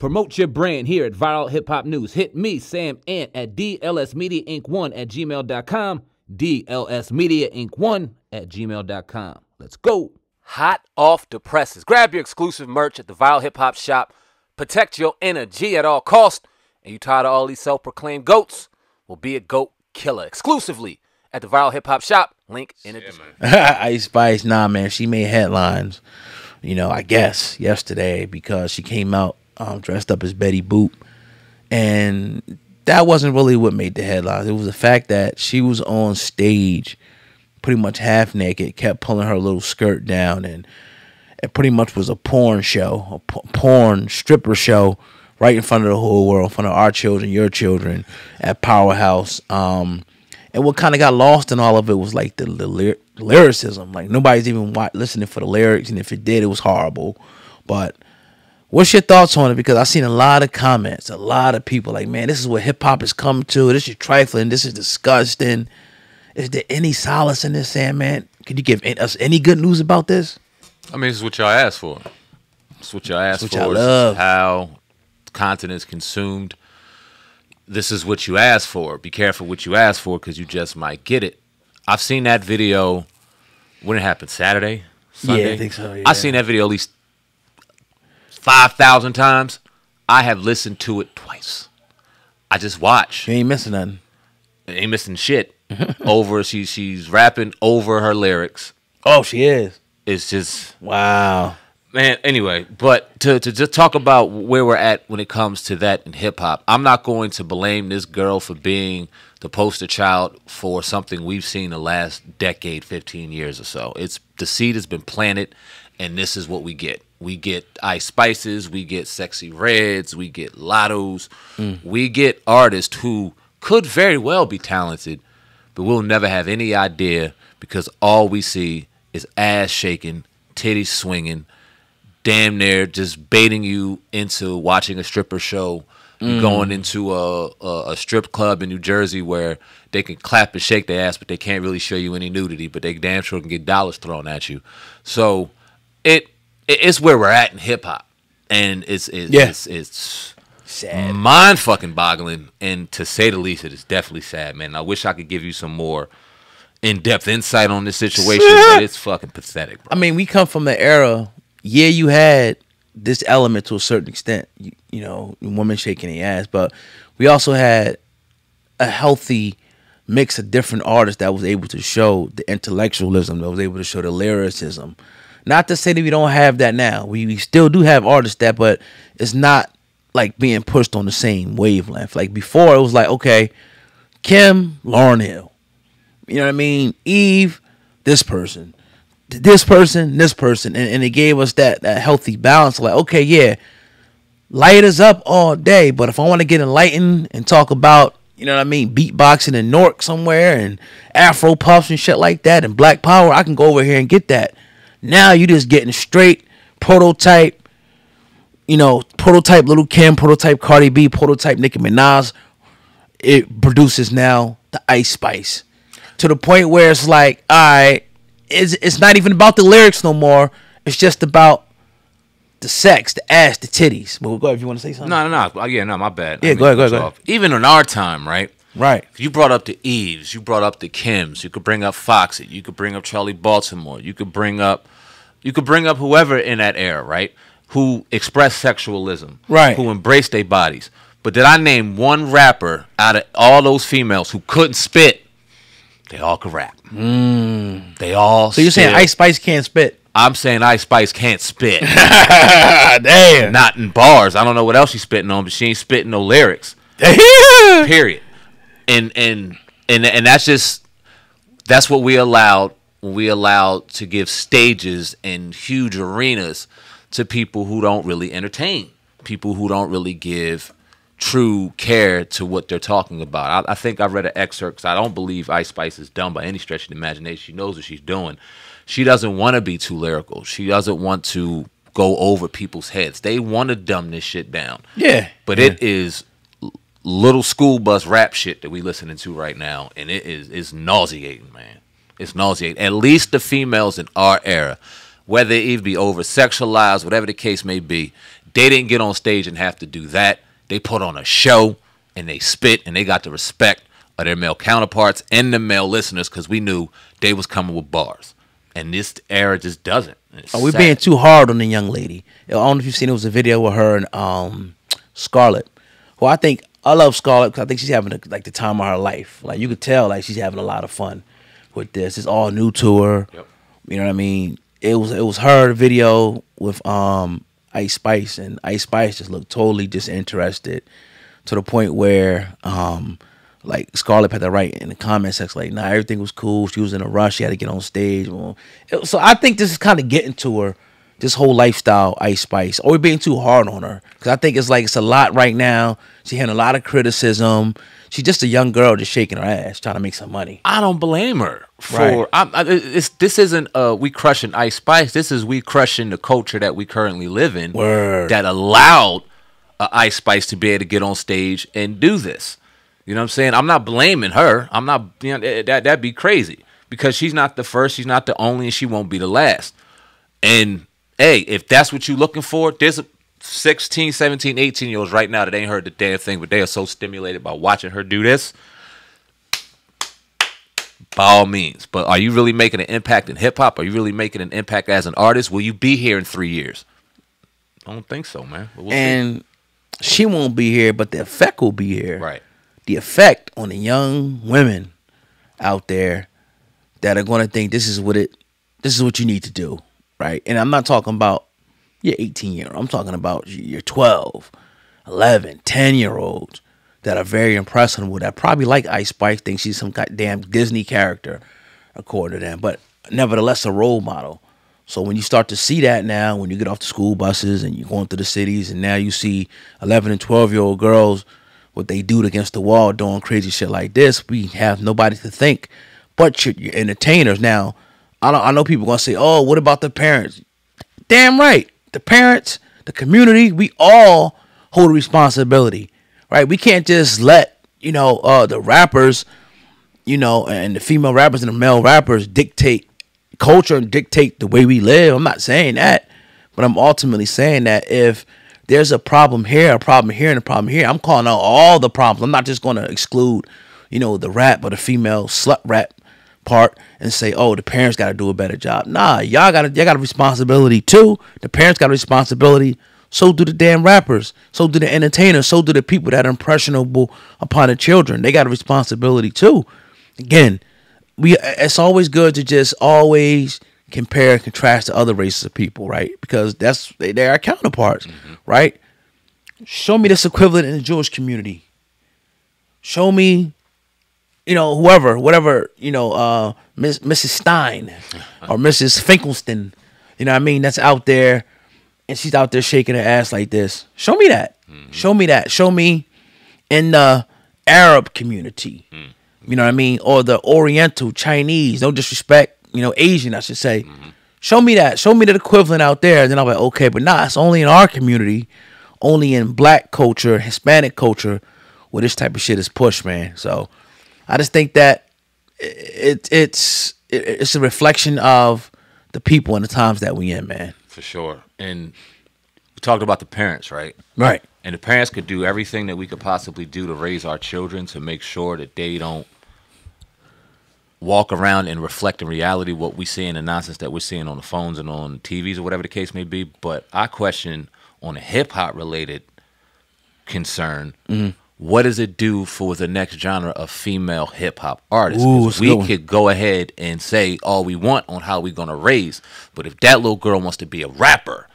Promote your brand here at Viral Hip Hop News. Hit me, Sam Ant, at dlsmediainc1@gmail.com. dlsmediainc1@gmail.com. Let's go. Hot off the presses. Grab your exclusive merch at the Viral Hip Hop Shop. Protect your energy at all costs. And you tired of all these self-proclaimed goats? Well, be a goat killer exclusively at the Viral Hip Hop Shop. Link in the description. Ice Spice, nah, man, she made headlines, I guess, yesterday because she came out dressed up as Betty Boop. And that wasn't really what made the headlines. It was the fact that she was on stage pretty much half naked, kept pulling her little skirt down, and it pretty much was a porn show, a porn stripper show right in front of the whole world, in front of our children, your children at Powerhouse. And what kind of got lost in all of it was like the lyricism. Like nobody's even listening for the lyrics, and if it did, it was horrible. But what's your thoughts on it? Because I've seen a lot of comments, a lot of people like, man, this is what hip hop has come to. This is trifling. This is disgusting. Is there any solace in this, Sam, man? Could you give us any good news about this? I mean, this is what y'all asked for. It's what y'all asked for. Y'all this love. is how content is consumed. This is what you asked for. Be careful what you ask for because you just might get it. I've seen that video when it happened, Saturday? Sunday? Yeah, I think so, yeah. I've seen that video at least 5,000 times. I have listened to it twice. I just watch. You ain't missing nothing. Ain't missing shit. She's rapping over her lyrics. Oh, she is. It's just wow, man. Anyway, but to just talk about where we're at when it comes to that in hip hop, I'm not going to blame this girl for being the poster child for something we've seen the last decade, 15 years or so. It's the seed has been planted, and this is what we get. We get Ice Spices, we get Sexy Reds, we get Lottos, we get artists who could very well be talented, but we'll never have any idea because all we see is ass shaking, titties swinging, damn near just baiting you into watching a stripper show, going into a strip club in New Jersey where they can clap and shake their ass, but they can't really show you any nudity, but they damn sure can get dollars thrown at you. So it's where we're at in hip hop, and it's sad, mind fucking boggling, and to say the least, it is definitely sad, man. I wish I could give you some more in-depth insight on this situation, but it's fucking pathetic, bro. I mean, we come from the era, yeah, you had this element to a certain extent, women shaking their ass, but we also had a healthy mix of different artists that was able to show the intellectualism, that was able to show the lyricism. Not to say that we don't have that now. We still do have artists that, but it's not like being pushed on the same wavelength. Like before, it was like, okay, Kim, Lauryn Hill. You know what I mean? Eve, this person, this person, this person. And it gave us that healthy balance. Like, okay, yeah, light us up all day. But if I want to get enlightened and talk about, beatboxing in Newark somewhere and Afro puffs and shit like that and Black Power, I can go over here and get that. Now you just getting straight prototype, prototype Lil' Kim, prototype Cardi B, prototype Nicki Minaj. It produces now the Ice Spice. To the point where it's like, all right, it's not even about the lyrics no more. It's just about the sex, the ass, the titties. But go ahead if you want to say something. No. Yeah, no, my bad. Yeah, go ahead. Even in our time, right? Right. You brought up the Eves. You brought up the Kims. You could bring up Foxy. You could bring up Charlie Baltimore. You could bring up whoever in that era, right? Who expressed sexualism. Right. Who embraced their bodies. But did I name one rapper out of all those females who couldn't spit? They all could rap. They all. So you're saying Ice Spice can't spit? I'm saying Ice Spice can't spit. Damn. Not in bars. I don't know what else she's spitting on, but she ain't spitting no lyrics. Period. And that's what we allowed when we allowed to give stages and huge arenas to people who don't really entertain, people who don't really give true care to what they're talking about. I think I read an excerpt because I don't believe Ice Spice is dumb by any stretch of the imagination. She knows what she's doing. She doesn't want to be too lyrical. She doesn't want to go over people's heads. They want to dumb this shit down. Yeah. But it is little school bus rap shit that we listening to right now, and it's nauseating, man. It's nauseating. At least the females in our era, whether it be over sexualized, whatever the case may be, They didn't get on stage and have to do that. They put on a show and they spit and they got the respect of their male counterparts and the male listeners because we knew they was coming with bars. And this era just doesn't. Are we being too hard on the young lady? I don't know if you've seen, it was a video with her and Scarlett. Well, I love Scarlett because I think she's having the time of her life. Like, you could tell like she's having a lot of fun with this. It's all new to her. Yep. You know what I mean? It was her video with Ice Spice, and Ice Spice just looked totally disinterested to the point where like Scarlett had to write in the comment section like, nah, everything was cool. She was in a rush. She had to get on stage. So I think this is kind of getting to her, this whole lifestyle, Ice Spice. Or we're being too hard on her because I think it's a lot right now. She had a lot of criticism. She's just a young girl just shaking her ass, trying to make some money. I don't blame her for. Right. This isn't we crushing Ice Spice. This is we crushing the culture that we currently live in. Word. That allowed Ice Spice to be able to get on stage and do this. You know what I'm saying? I'm not blaming her. I'm not. You know, that'd be crazy because she's not the first. She's not the only, and she won't be the last. And hey, if that's what you're looking for, there's a 16, 17, 18-year-olds right now that ain't heard the damn thing, but they are so stimulated by watching her do this. By all means. But are you really making an impact in hip-hop? Are you really making an impact as an artist? Will you be here in 3 years? I don't think so, man. But we'll see. She won't be here, but the effect will be here. Right. The effect on the young women out there that are going to think this is what you need to do, right? And I'm not talking about your 18-year-old. I'm talking about your 12, 11, 10-year-olds that are very impressionable, that probably like Ice Spice, think she's some goddamn Disney character, according to them, but nevertheless a role model. So when you start to see that now, when you get off the school buses and you're going through the cities, and now you see 11 and 12-year-old girls, what they do against the wall doing crazy shit like this, we have nobody to think but your entertainers. Now, I know people going to say, oh, what about the parents? Damn right. The parents, the community, we all hold a responsibility, right? We can't just let, the rappers, and the female rappers and the male rappers dictate culture and dictate the way we live. I'm not saying that, but I'm ultimately saying that if there's a problem here, a problem here, and a problem here, I'm calling out all the problems. I'm not just going to exclude, the rap or the female slut rap part and say, oh, the parents got to do a better job. Nah, y'all got a responsibility too. The parents got a responsibility. So do the damn rappers. So do the entertainers. So do the people that are impressionable upon the children. They got a responsibility too. Again, it's always good to just always compare and contrast to other races of people, right? Because they're our counterparts, right? Show me this equivalent in the Jewish community. Show me, whatever, Mrs. Stein or Mrs. Finkelstein, you know what I mean? That's out there, and she's out there shaking her ass like this. Show me that. Show me that. Show me in the Arab community, you know what I mean? Or the Oriental, Chinese, no disrespect, Asian, I should say. Show me that. Show me the equivalent out there. And then I'm like, okay, but nah, it's only in our community, only in black culture, Hispanic culture, where this type of shit is pushed, man. So I just think that it's a reflection of the people and the times that we in, man. For sure. And we talked about the parents, right? Right. And the parents could do everything that we could possibly do to raise our children to make sure that they don't walk around and reflect in reality what we see in the nonsense that we're seeing on the phones and on TVs or whatever the case may be. But I question on a hip-hop related concern, what does it do for the next genre of female hip-hop artists? Ooh, we could go ahead and say all we want on how we're going to raise. But if that little girl wants to be a rapper,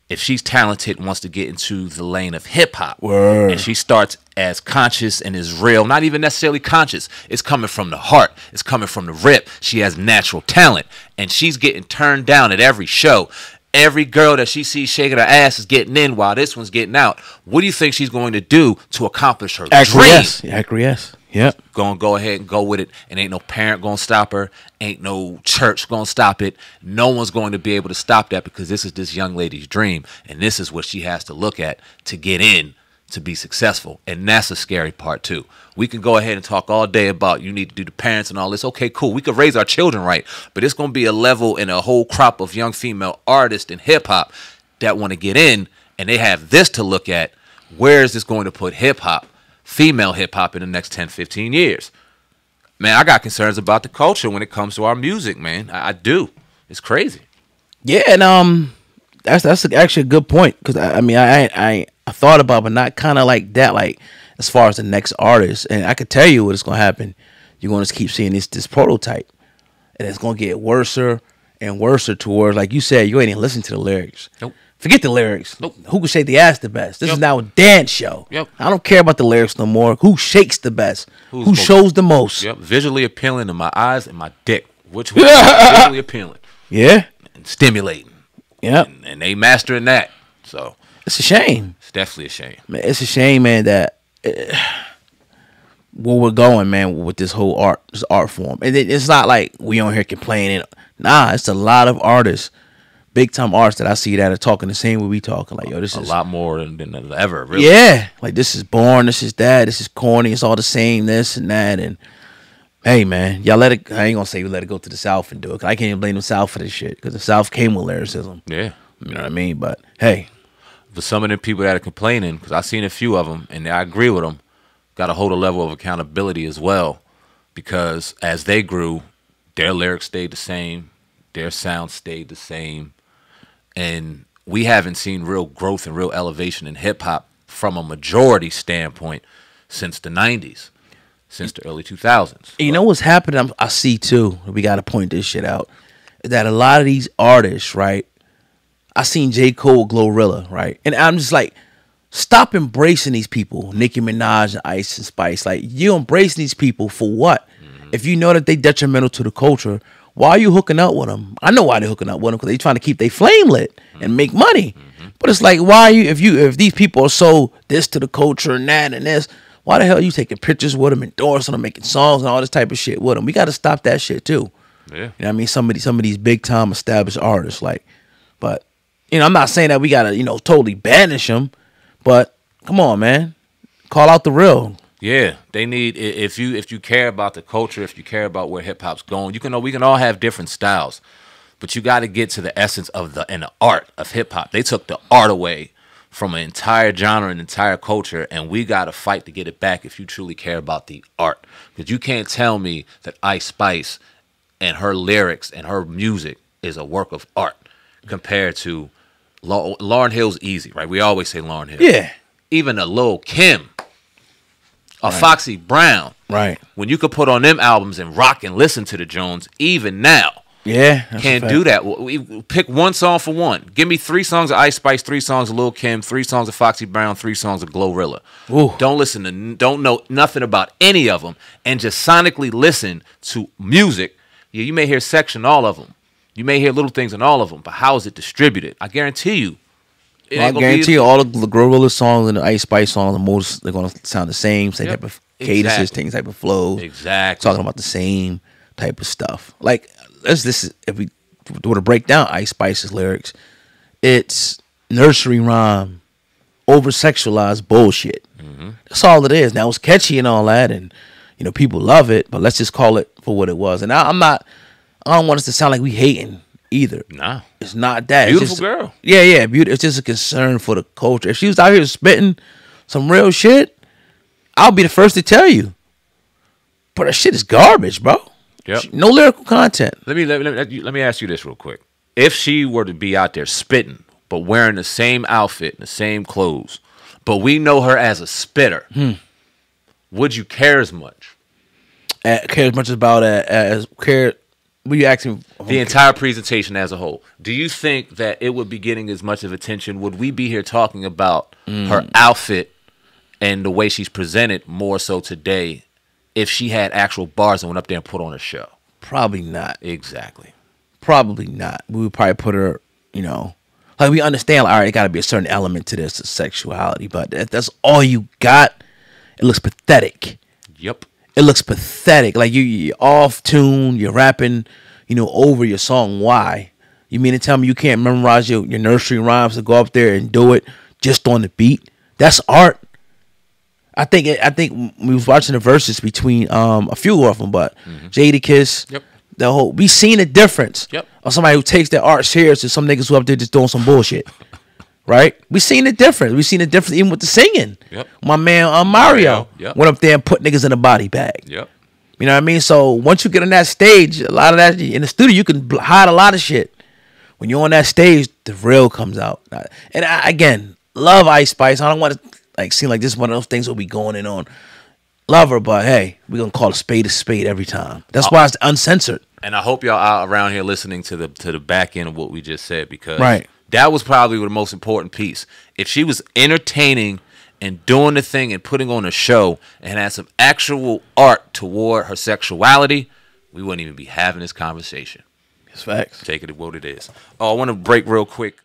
if she's talented and wants to get into the lane of hip-hop, and she starts as conscious and is real, not even necessarily conscious, it's coming from the heart, it's coming from the rip, she has natural talent, and she's getting turned down at every show. Every girl that she sees shaking her ass is getting in while this one's getting out. What do you think she's going to do to accomplish her dream? Acquiesce. Yep. Gonna go ahead and go with it, and ain't no parent gonna stop her, ain't no church gonna stop it. No one's going to be able to stop that because this is this young lady's dream, and this is what she has to look at to get in to be successful. And that's a scary part too. We can go ahead and talk all day about you need to do the parents and all this. Okay, cool. We could raise our children right, but it's gonna be a level and a whole crop of young female artists in hip hop that want to get in, and they have this to look at. Where is this going to put hip hop, female hip hop, in the next 10, 15 years? Man, I got concerns about the culture when it comes to our music, man. I do. It's crazy. Yeah, and that's actually a good point, because I mean I thought about, but not kind of like that, like as far as the next artist. And I could tell you what is going to happen. You're going to keep seeing this prototype, and it's going to get worser and worser towards, like you said, you ain't even listen to the lyrics. Nope. Forget the lyrics. Nope. Who can shake the ass the best? This Yep. is now a dance show. Yep. I don't care about the lyrics no more. Who shakes the best? Who Who shows the most? Yep. Visually appealing to my eyes and my dick. Which one is visually appealing Yeah. and stimulating? Yep. And they mastering that. So It's a shame. it's definitely a shame. Man, it's a shame, man, that where we're going, man, with this whole art form. And it's not like we on here complaining. Nah, it's a lot of artists, big time artists that I see that are talking the same way we talking. Like, yo, this A is lot more than ever, really. yeah. Like, this is boring. This is that. This is corny. It's all the same. This and that. And hey, man, y'all let it. I ain't gonna say we let it go to the South and do it. 'Cause I can't even blame the South for this shit, because the South came with lyricism. Yeah. You know what I mean? But hey, For some of the people that are complaining, because I've seen a few of them, and I agree with them, got to hold a level of accountability as well, because as they grew, their lyrics stayed the same, their sound stayed the same, and we haven't seen real growth and real elevation in hip hop from a majority standpoint since the 90s, since the early 2000s. you know what's happening? I see too. We got to point this shit out. That a lot of these artists, right? I seen J. Cole, Glorilla, right? And I'm just like, stop embracing these people, Nicki Minaj and Ice and Spice. Like, you embracing these people for what? If you know that they detrimental to the culture, why are you hooking up with them? I know why they're hooking up with them, because they trying to keep their flame lit and make money. But it's like, why are you? If these people are so this to the culture and that and this, why the hell are you taking pictures with them, endorsing them, making songs and all this type of shit with them? We got to stop that shit too. Yeah. You know what I mean? Some of these big time established artists, like, but you know, I'm not saying that we gotta, totally banish them, but come on, man, call out the real. Yeah, they need, if you care about the culture, if you care about where hip hop's going, we can all have different styles, but you got to get to the essence of the art of hip hop. They took the art away from an entire genre and entire culture, and we got to fight to get it back if you truly care about the art. Because you can't tell me that Ice Spice and her lyrics and her music is a work of art compared to Lauryn Hill's easy, right? We always say Lauryn Hill. Yeah, Even a Lil Kim, a Foxy Brown. right. When you could put on them albums and rock and listen to the Jones, even now, Yeah, that's a can't fact. do that. We pick one song for one. Give me 3 songs of Ice Spice, 3 songs of Lil Kim, 3 songs of Foxy Brown, 3 songs of Glorilla. Ooh. Don't know nothing about any of them, and just sonically listen to music. Yeah, you may hear section all of them. You may hear little things in all of them, but how is it distributed? I guarantee you. I guarantee you, all the Glorilla songs and the Ice Spice songs, they're gonna sound the same Yep. type of cadences, Exactly. same type of flow. Exactly. Talking about the same type of stuff. Like, if we were to break down Ice Spice's lyrics, it's nursery rhyme, over sexualized bullshit. That's all it is. Now, it's catchy and all that, and people love it, but let's just call it for what it was. And I don't want us to sound like we hating either. Nah. It's not that. Beautiful it's just, girl. Yeah, beautiful. It's just a concern for the culture. If she was out here spitting some real shit, I'll be the first to tell you. But that shit is garbage, bro. Yep. No lyrical content. Let me ask you this real quick. If she were to be out there spitting, but wearing the same outfit and the same clothes, but we know her as a spitter, would you care as much? Care as much about as care. What you asking? The entire presentation as a whole. Do you think that it would be getting as much of attention? Would we be here talking about her outfit and the way she's presented more so today if she had actual bars and went up there and put on a show? Probably not. Exactly. Probably not. We would probably put her, like, we understand, like, all right, it got to be a certain element to this, sexuality, but if that's all you got, it looks pathetic. Yep. It looks pathetic. Like, you're off tune, you're rapping, over your song. Why? You mean to tell me you can't memorize your nursery rhymes to go up there and do it just on the beat? That's art. I think we was watching the verses between a few of them, but Jadakiss, Yep. we seen a difference. Yep. Of somebody who takes their art serious to some niggas who up there just doing some bullshit. right? We seen it different. We seen it different even with the singing. Yep. My man Mario Yep. went up there and put niggas in a body bag. Yep. You know what I mean? So once you get on that stage, a lot of that in the studio, you can hide a lot of shit. When you're on that stage, the real comes out. And again, love Ice Spice. I don't want to like seem like this is one of those things that we going in on. Love her, but hey, we're gonna call a spade every time. That's why it's uncensored. And I hope y'all are around here listening to the back end of what we just said, because Right. that was probably the most important piece. If she was entertaining and doing the thing and putting on a show and had some actual art toward her sexuality, we wouldn't even be having this conversation. It's facts. Take it at what it is. Oh, I want to break real quick.